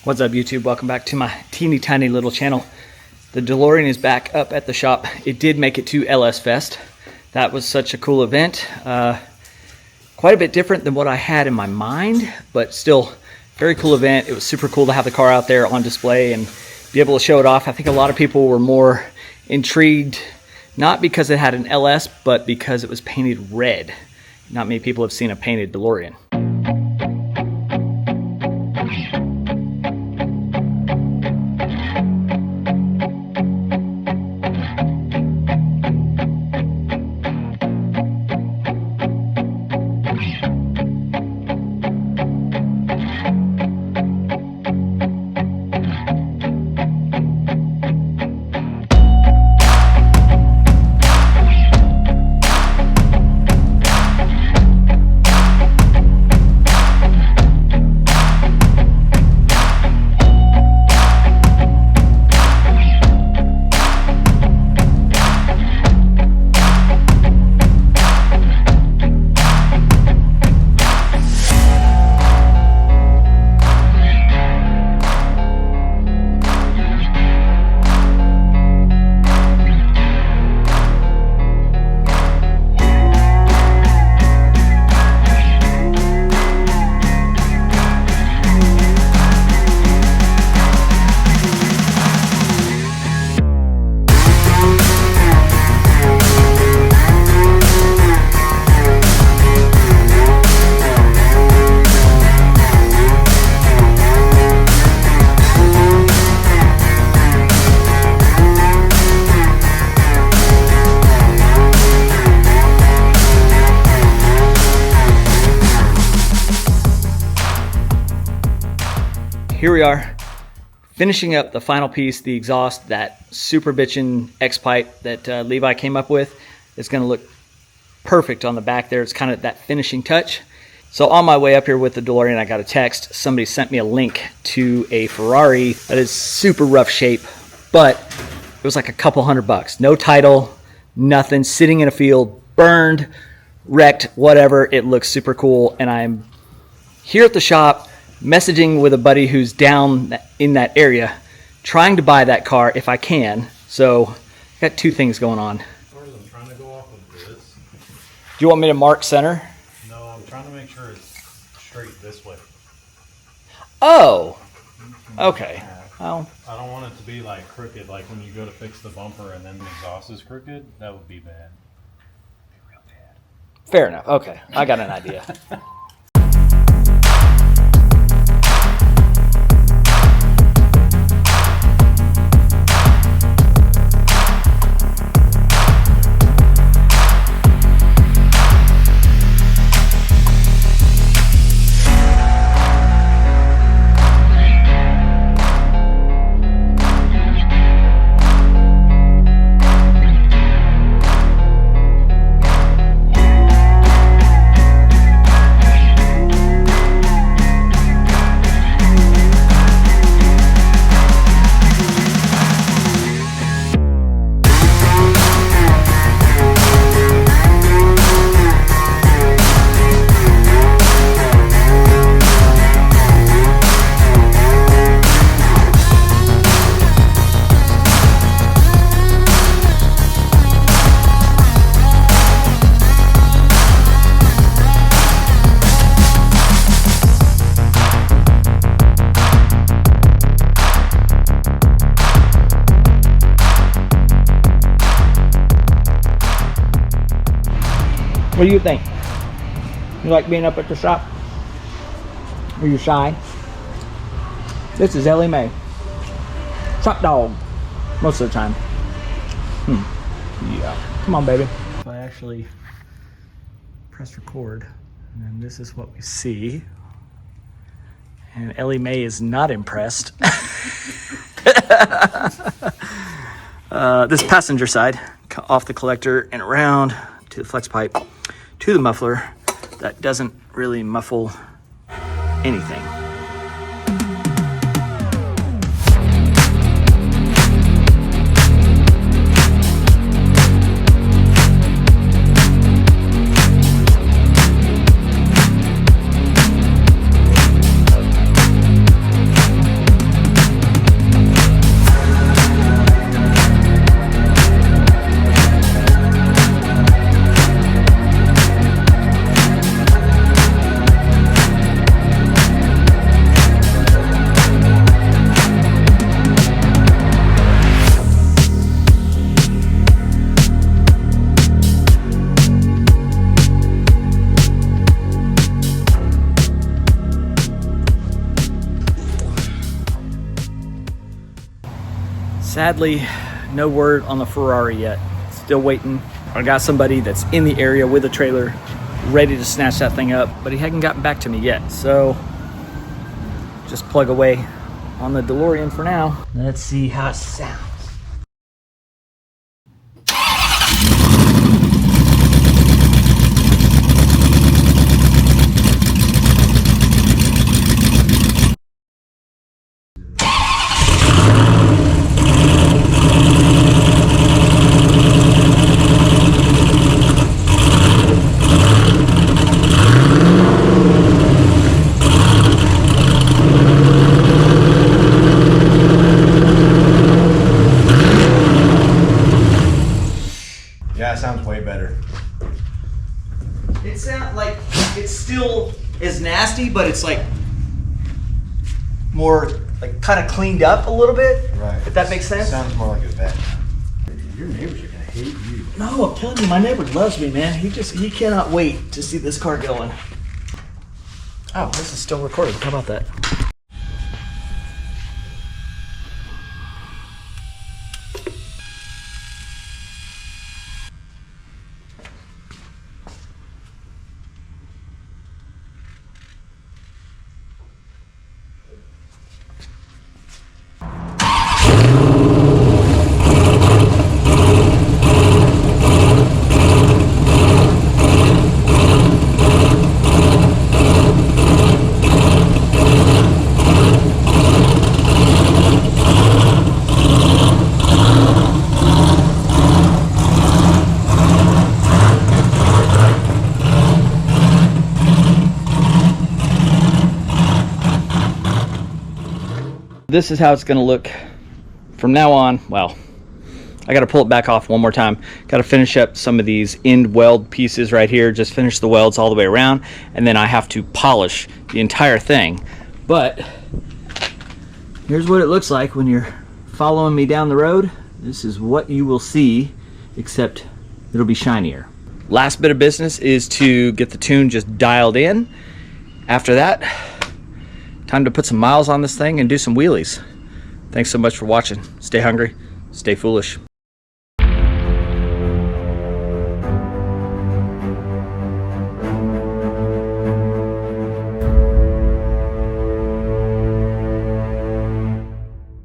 What's up, YouTube? Welcome back to my teeny tiny little channel. The DeLorean is back up at the shop. It did make it to LS Fest. That was such a cool event. Quite a bit different than what I had in my mind, but still very cool event. It was super cool to have the car out there on display and be able to show it off. I think a lot of people were more intrigued, not because it had an LS, but because it was painted red. Not many people have seen a painted DeLorean. Here we are, finishing up the final piece, the exhaust, that super bitchin' X-pipe that Levi came up with. It's gonna look perfect on the back there. It's kind of that finishing touch. So on my way up here with the DeLorean, I got a text. Somebody sent me a link to a Ferrari that is super rough shape, but it was like a couple $100. No title, nothing, sitting in a field, burned, wrecked, whatever. It looks super cool, and I'm here at the shop messaging with a buddy who's down in that area, trying to buy that car if I can. So I got two things going on. I'm trying to go off of this. Do you want me to mark center? No, I'm trying to make sure it's straight this way. Oh, okay. Oh, I don't want it to be like crooked, like when you go to fix the bumper and then the exhaust is crooked. That would be bad. Be real bad. fair enough. Okay, I got an idea. What do you think? You like being up at the shop? Are you shy? This is Ellie Mae. Shop dog. Most of the time. Yeah. Come on, baby. If I actually press record, and then this is what we see. And Ellie Mae is not impressed. This passenger side, off the collector and around to the flex pipe, to the muffler that doesn't really muffle anything. Sadly, no word on the Ferrari yet. Still waiting. I got somebody that's in the area with a trailer ready to snatch that thing up, but he hadn't gotten back to me yet. So just plug away on the DeLorean for now. Let's see how it sounds. Yeah, it sounds way better. It sounds like it's still as nasty, but it's like more like kind of cleaned up a little bit. Right. If that makes sense. It sounds more like a vet. Your neighbors are gonna hate you. No, I'm telling you, my neighbor loves me, man. He cannot wait to see this car going. Oh, this is still recording. How about that? This is how it's going to look from now on. Well, I got to pull it back off one more time. Got to finish up some of these end weld pieces right here. Just finish the welds all the way around, and then I have to polish the entire thing. But here's what it looks like when you're following me down the road. This is what you will see, except it'll be shinier. Last bit of business is to get the tune just dialed in. After that, time to put some miles on this thing and do some wheelies. Thanks so much for watching. Stay hungry, stay foolish.